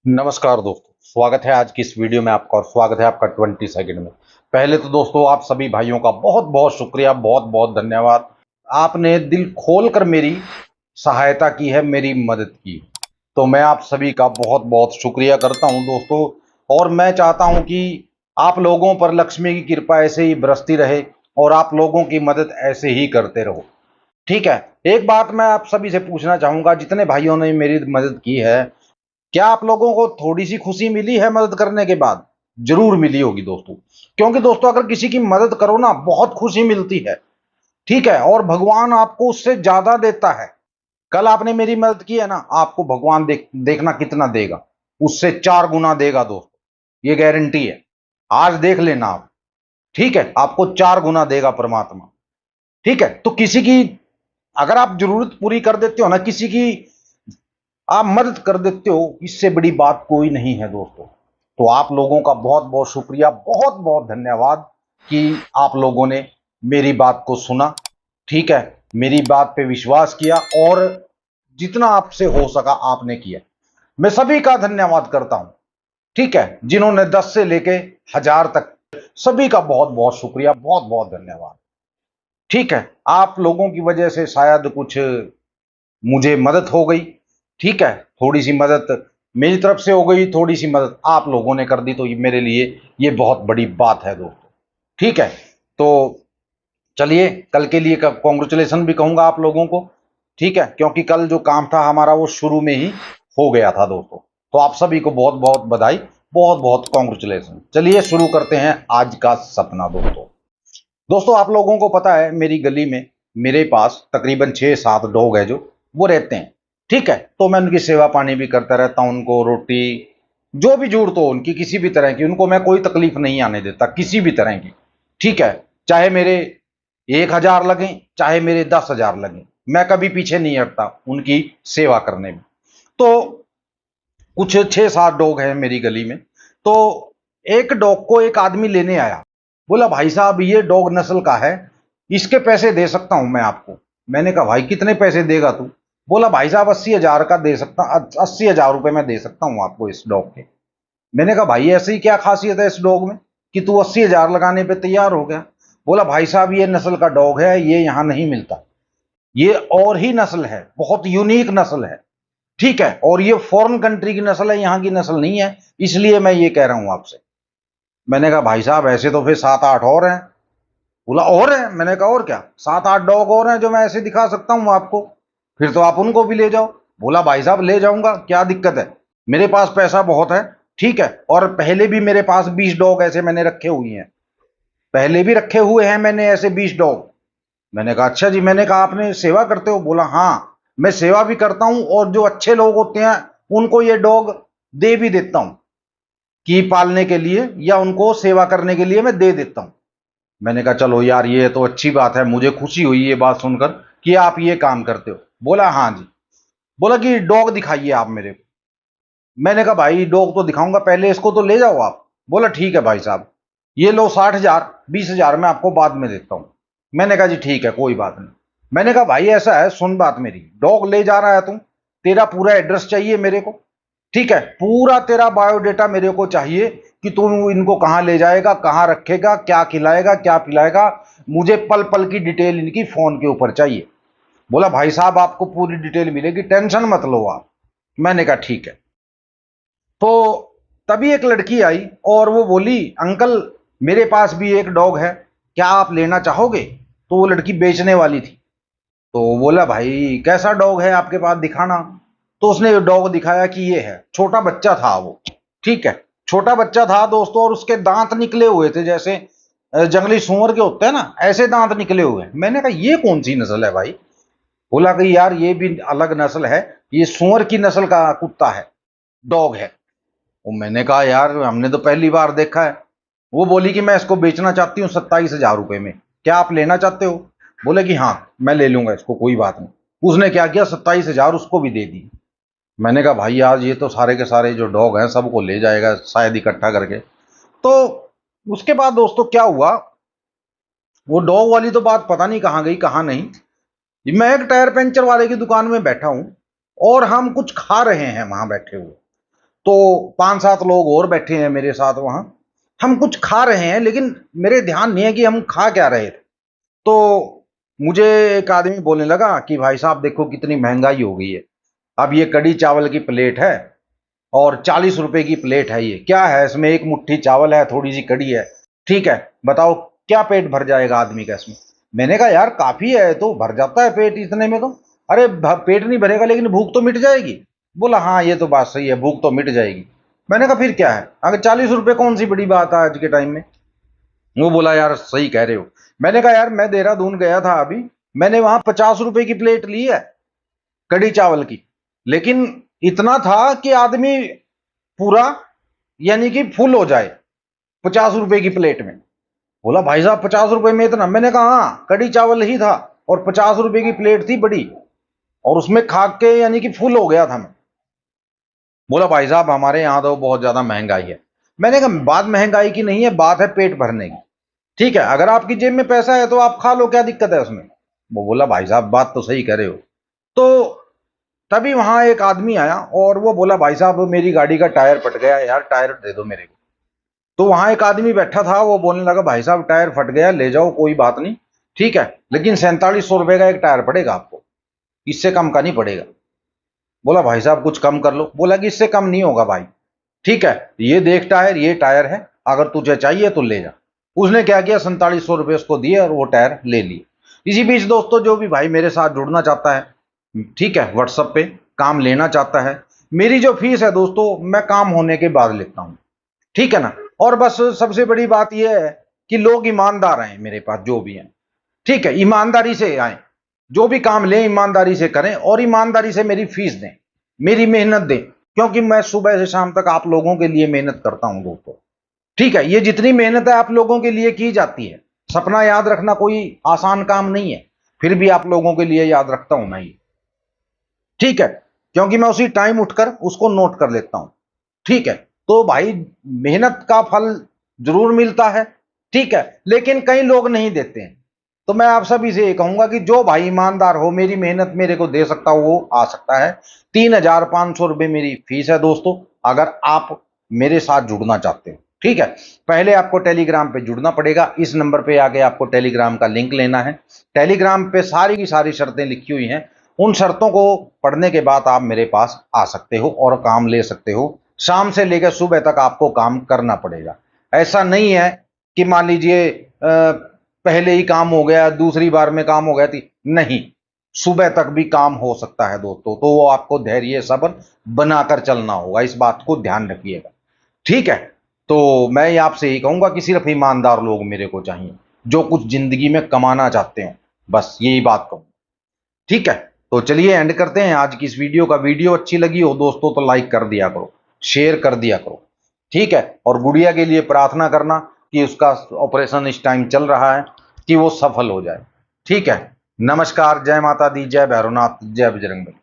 नमस्कार दोस्तों, स्वागत है आज की इस वीडियो में आपका और स्वागत है आपका 20 सेकंड में। पहले तो दोस्तों आप सभी भाइयों का बहुत बहुत शुक्रिया, बहुत बहुत धन्यवाद। आपने दिल खोल कर मेरी सहायता की है, मेरी मदद की। तो मैं आप सभी का बहुत बहुत शुक्रिया करता हूं दोस्तों। और मैं चाहता हूं कि आप लोगों पर लक्ष्मी की कृपा ऐसे ही बरसती रहे और आप लोगों की मदद ऐसे ही करते रहो। ठीक है। एक बात मैं आप सभी से पूछना चाहूंगा, जितने भाइयों ने मेरी मदद की है, क्या आप लोगों को थोड़ी सी खुशी मिली है मदद करने के बाद? जरूर मिली होगी दोस्तों। क्योंकि दोस्तों अगर किसी की मदद करो ना, बहुत खुशी मिलती है। ठीक है। और भगवान आपको उससे ज्यादा देता है। कल आपने मेरी मदद की है ना, आपको भगवान देखना कितना देगा, उससे 4 गुना देगा दोस्तों, ये गारंटी है। आज देख लेना आप। ठीक है, आपको 4 गुना देगा परमात्मा। ठीक है। तो किसी की अगर आप जरूरत पूरी कर देते हो ना, किसी की आप मदद कर देते हो, इससे बड़ी बात कोई नहीं है दोस्तों। तो आप लोगों का बहुत बहुत शुक्रिया, बहुत बहुत धन्यवाद कि आप लोगों ने मेरी बात को सुना। ठीक है। मेरी बात पे विश्वास किया और जितना आपसे हो सका आपने किया। मैं सभी का धन्यवाद करता हूं। ठीक है। जिन्होंने 10 से लेके 1000 तक, सभी का बहुत बहुत शुक्रिया, बहुत बहुत धन्यवाद। ठीक है। आप लोगों की वजह से शायद कुछ मुझे मदद हो गई। ठीक है। थोड़ी सी मदद मेरी तरफ से हो गई, थोड़ी सी मदद आप लोगों ने कर दी, तो ये मेरे लिए ये बहुत बड़ी बात है दोस्तों। ठीक है। तो चलिए, कल के लिए कॉन्ग्रेचुलेसन भी कहूंगा आप लोगों को। ठीक है। क्योंकि कल जो काम था हमारा वो शुरू में ही हो गया था दोस्तों। तो आप सभी को बहुत बहुत बधाई, बहुत बहुत कॉन्ग्रेचुलेसन। चलिए शुरू करते हैं आज का सपना दोस्तों। दोस्तों आप लोगों को पता है, मेरी गली में मेरे पास तकरीबन 6-7 डॉग है जो वो रहते हैं। ठीक है। तो मैं उनकी सेवा पानी भी करता रहता हूं, उनको रोटी जो भी जरूरत हो उनकी, किसी भी तरह की, उनको मैं कोई तकलीफ नहीं आने देता किसी भी तरह की। ठीक है। चाहे मेरे 1000 लगे, चाहे मेरे 10,000 लगे, मैं कभी पीछे नहीं हटता उनकी सेवा करने में। तो कुछ 6-7 डॉग हैं मेरी गली में। तो एक डॉग को एक आदमी लेने आया, बोला भाई साहब ये डॉग नस्ल का है, इसके पैसे दे सकता हूं मैं आपको। मैंने कहा भाई कितने पैसे देगा तू? बोला भाई साहब 80,000 का दे सकता, 80,000 रुपए मैं दे सकता हूं आपको इस डॉग के। मैंने कहा भाई ऐसी क्या खासियत है इस डॉग में कि तू 80,000 लगाने पे तैयार हो गया? बोला भाई साहब ये नस्ल का डॉग है, ये यहां नहीं मिलता, ये और ही नस्ल है, बहुत यूनिक नस्ल है। ठीक है। और ये फॉरेन कंट्री की नस्ल है, यहाँ की नस्ल नहीं है, इसलिए मैं ये कह रहा हूं आपसे। मैंने कहा भाई साहब ऐसे तो फिर 7-8 और हैं। बोला और है? मैंने कहा और क्या, 7-8 डॉग और हैं जो मैं ऐसे दिखा सकता हूं आपको, फिर तो आप उनको भी ले जाओ। बोला भाई साहब ले जाऊंगा, क्या दिक्कत है, मेरे पास पैसा बहुत है। ठीक है। और पहले भी मेरे पास 20 डॉग ऐसे मैंने रखे हुए हैं, पहले भी रखे हुए हैं मैंने ऐसे 20 डॉग। मैंने कहा अच्छा जी। मैंने कहा आपने सेवा करते हो? बोला हाँ, मैं सेवा भी करता हूं और जो अच्छे लोग होते हैं उनको ये डॉग दे भी देता हूं कि पालने के लिए या उनको सेवा करने के लिए मैं दे देता हूं। मैंने कहा चलो यार ये तो अच्छी बात है, मुझे खुशी हुई ये बात सुनकर कि आप ये काम करते हो। बोला हाँ जी। बोला कि डॉग दिखाइए आप मेरे को। मैंने कहा भाई डॉग तो दिखाऊंगा, पहले इसको तो ले जाओ आप। बोला ठीक है भाई साहब, ये लो 60,000, 20,000 मैं आपको बाद में देता हूं। मैंने कहा जी ठीक है, कोई बात नहीं। मैंने कहा भाई ऐसा है, सुन बात मेरी, डॉग ले जा रहा है तू, तेरा पूरा एड्रेस चाहिए मेरे को। ठीक है। पूरा तेरा बायोडेटा मेरे को चाहिए कि तू इनको कहां ले जाएगा, कहां रखेगा, क्या खिलाएगा, क्या पिलाएगा, मुझे पल पल की डिटेल इनकी फोन के ऊपर चाहिए। बोला भाई साहब आपको पूरी डिटेल मिलेगी, टेंशन मत लो आप। मैंने कहा ठीक है। तो तभी एक लड़की आई और वो बोली अंकल मेरे पास भी एक डॉग है, क्या आप लेना चाहोगे? तो वो लड़की बेचने वाली थी। तो बोला भाई कैसा डॉग है आपके पास, दिखाना। तो उसने डॉग दिखाया कि ये है, छोटा बच्चा था वो। ठीक है। छोटा बच्चा था दोस्तों, और उसके दांत निकले हुए थे जैसे जंगली सुअर के होते हैं ना, ऐसे दांत निकले हुए। मैंने कहा ये कौन सी नस्ल है भाई? बोला कि यार ये भी अलग नस्ल है, ये सुअर की नस्ल का कुत्ता है, डॉग है। वो मैंने कहा यार हमने तो पहली बार देखा है। वो बोली कि मैं इसको बेचना चाहती हूँ 27,000 रुपए में, क्या आप लेना चाहते हो? बोले कि हाँ मैं ले लूंगा इसको, कोई बात नहीं। उसने क्या किया, 27,000 उसको भी दे दी। मैंने कहा भाई आज ये तो सारे के सारे जो डॉग हैं सबको ले जाएगा शायद इकट्ठा करके। तो उसके बाद दोस्तों क्या हुआ, वो डॉग वाली तो बात पता नहीं कहाँ गई कहाँ नहीं। मैं एक टायर पंचर वाले की दुकान में बैठा हूं और हम कुछ खा रहे हैं वहां बैठे हुए। तो 5-7 लोग और बैठे हैं मेरे साथ वहां, हम कुछ खा रहे हैं लेकिन मेरे ध्यान नहीं है कि हम खा क्या रहे थे। तो मुझे एक आदमी बोलने लगा कि भाई साहब देखो कितनी महंगाई हो गई है, अब ये कड़ी चावल की प्लेट है और 40 रुपए की प्लेट है, ये क्या है, इसमें एक मुट्ठी चावल है, थोड़ी सी कड़ी है, ठीक है, बताओ क्या पेट भर जाएगा आदमी का इसमें। मैंने कहा यार काफी है, तो भर जाता है पेट इतने में तो। अरे पेट नहीं भरेगा लेकिन भूख तो मिट जाएगी। बोला हाँ ये तो बात सही है, भूख तो मिट जाएगी। मैंने कहा फिर क्या है, अगर 40 रुपए कौन सी बड़ी बात है आज के टाइम में। वो बोला यार सही कह रहे हो। मैंने कहा यार मैं देहरादून गया था अभी, मैंने वहां 50 रुपए की प्लेट ली है कड़ी चावल की, लेकिन इतना था कि आदमी पूरा यानी कि फुल हो जाए 50 रुपए की प्लेट में। बोला भाई साहब 50 रुपए में इतना, मैंने कहा हाँ कड़ी चावल ही था और 50 रुपए की प्लेट थी बड़ी, और उसमें खा के यानी कि फुल हो गया था मैं। बोला भाई साहब हमारे यहाँ तो बहुत ज्यादा महंगाई है। मैंने कहा बात महंगाई की नहीं है, बात है पेट भरने की। ठीक है, अगर आपकी जेब में पैसा है तो आप खा लो, क्या दिक्कत है उसमें। वो बोला भाई साहब बात तो सही कह रहे हो। तो तभी वहां एक आदमी आया और वो बोला भाई साहब मेरी गाड़ी का टायर फट गया यार, टायर दे दो मेरे को। तो वहां एक आदमी बैठा था, वो बोलने लगा भाई साहब टायर फट गया, ले जाओ कोई बात नहीं, ठीक है, लेकिन 4700 रुपए का एक टायर पड़ेगा आपको, इससे कम का नहीं पड़ेगा। बोला भाई साहब कुछ कम कर लो। बोला कि इससे कम नहीं होगा भाई, ठीक है, ये देख टायर, ये टायर है, अगर तुझे चाहिए तो ले जा। उसने क्या किया, 4700 रुपये उसको दिए और वो टायर ले लिए। इसी बीच दोस्तों जो भी भाई मेरे साथ जुड़ना चाहता है, ठीक है, व्हाट्सएप पे काम लेना चाहता है, मेरी जो फीस है दोस्तों मैं काम होने के बाद लेता हूं, ठीक है ना। और बस सबसे बड़ी बात यह है कि लोग ईमानदार हैं मेरे पास जो भी हैं, ठीक है, ईमानदारी से आए, जो भी काम लें ईमानदारी से करें और ईमानदारी से मेरी फीस दें, मेरी मेहनत दें, क्योंकि मैं सुबह से शाम तक आप लोगों के लिए मेहनत करता हूं दोस्तों, ठीक है। ये जितनी मेहनत है आप लोगों के लिए की जाती है, सपना याद रखना कोई आसान काम नहीं है, फिर भी आप लोगों के लिए याद रखता हूं मैं ये, ठीक है, क्योंकि मैं उसी टाइम उठकर उसको नोट कर लेता हूं, ठीक है। तो भाई मेहनत का फल जरूर मिलता है, ठीक है, लेकिन कई लोग नहीं देते हैं। तो मैं आप सभी से ये कहूंगा कि जो भाई ईमानदार हो, मेरी मेहनत मेरे को दे सकता हो, वो आ सकता है। 3500 रुपये मेरी फीस है दोस्तों, अगर आप मेरे साथ जुड़ना चाहते हो, ठीक है। पहले आपको टेलीग्राम पे जुड़ना पड़ेगा, इस नंबर पे आके आपको टेलीग्राम का लिंक लेना है। टेलीग्राम पे सारी की सारी शर्तें लिखी हुई हैं, उन शर्तों को पढ़ने के बाद आप मेरे पास आ सकते हो और काम ले सकते हो। शाम से लेकर सुबह तक आपको काम करना पड़ेगा। ऐसा नहीं है कि मान लीजिए पहले ही काम हो गया, दूसरी बार में काम हो गया थी, नहीं, सुबह तक भी काम हो सकता है दोस्तों। तो वो आपको धैर्य सब्र बनाकर चलना होगा, इस बात को ध्यान रखिएगा, ठीक है। तो मैं आपसे यही कहूंगा कि सिर्फ ईमानदार लोग मेरे को चाहिए, जो कुछ जिंदगी में कमाना चाहते हो, बस यही बात कहूँ, ठीक है। तो चलिए एंड करते हैं आज की इस वीडियो का। वीडियो अच्छी लगी हो दोस्तों तो लाइक कर दिया करो, शेयर कर दिया करो, ठीक है। और गुड़िया के लिए प्रार्थना करना कि उसका ऑपरेशन इस टाइम चल रहा है कि वो सफल हो जाए, ठीक है। नमस्कार, जय माता दी, जय भैरवनाथ, जय बजरंगबली।